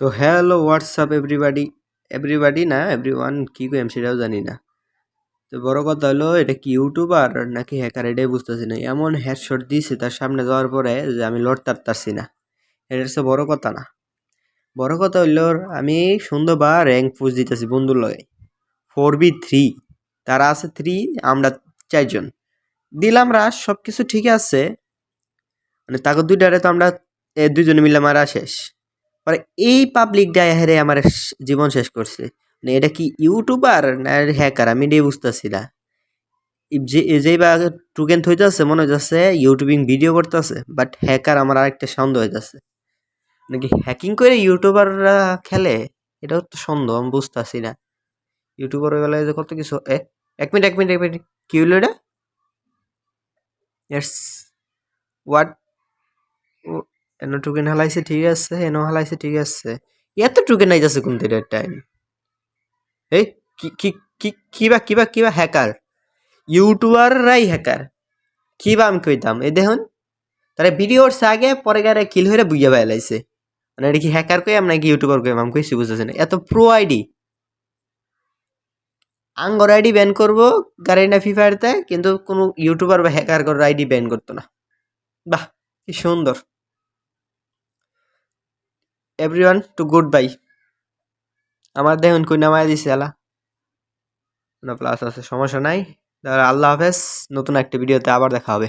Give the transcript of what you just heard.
তো hello WhatsApp everybody না everyone কি কই আমি সেটাও জানি না। তো বড় কথা হলো এটা কি ইউটিউবার নাকি হ্যাকার এটাই বুঝতেছি না। এমন হেডশট দিয়েছে তার সামনে যাওয়ার পরে যে আমি লড়তে পারতাছি না। এটা হচ্ছে বড় কথা না। বড় কথা হইলো আমি সুন্দরবার র্যাঙ্ক পুশ দিতেছি বন্ধুর লগে 4v3 তারা আছে 3 আমরা 4 জন দিলাম রাশ সবকিছু ঠিক আছে মানে তাকে দুইটারে তো আমরা দুইজনে মিলে মারা শেষ পরে এই পাবলিক ডায় হেরে আমার জীবন শেষ করছে মানে এটা কি ইউটিউবার না হ্যাকার আমি এটাই বুঝতেছি না যেই বা টুকেন থইতেছে মনে হইতেছে ইউটিউবিং ভিডিও করতেছে বাট হ্যাকার আমার আরেকটা সন্দেহ হইতেছে নাকি হ্যাকিং করে ইউটিউবাররা খেলে এটাও তো সন্দেহ আমি বুঝতেছি না ইউটিউবার হয়ে গেলে যে কত কিছু এক মিনিট কি হলো এটা ইটস হোয়াট এনো টোকেন হালাইছে ঠিক আছে এনো হালাইছে ঠিক আছে এত টোকেন আইতাছে কোন থেকে টাইম এই কি কি কি কিবা হ্যাকার ইউটিউবাররাই হ্যাকার কিবা আমি কইতাম এই দেখুন তারা ভিডিওর আগে পরে গারে কিল হইরা বুইয়া বাইলাইছে মানে এটা কি হ্যাকার কই আমরা কি ইউটিউবার কই আমি কইছি বুঝতেছি না এত প্রো আইডি আঙ্গর আইডি ব্যান করবো গাড়িনা ফ্রি ফায়ারতে কিন্তু কোনো ইউটিউবার বা হ্যাকার করে আইডি ব্যান করতো না বাহ কি সুন্দর এভরিওয়ান টু গুড বাই আমার দেখুন কই নামায় দিছে আলা না প্লাস আছে সমস্যা নাই আল্লাহ হাফেজ নতুন একটা ভিডিওতে আবার দেখা হবে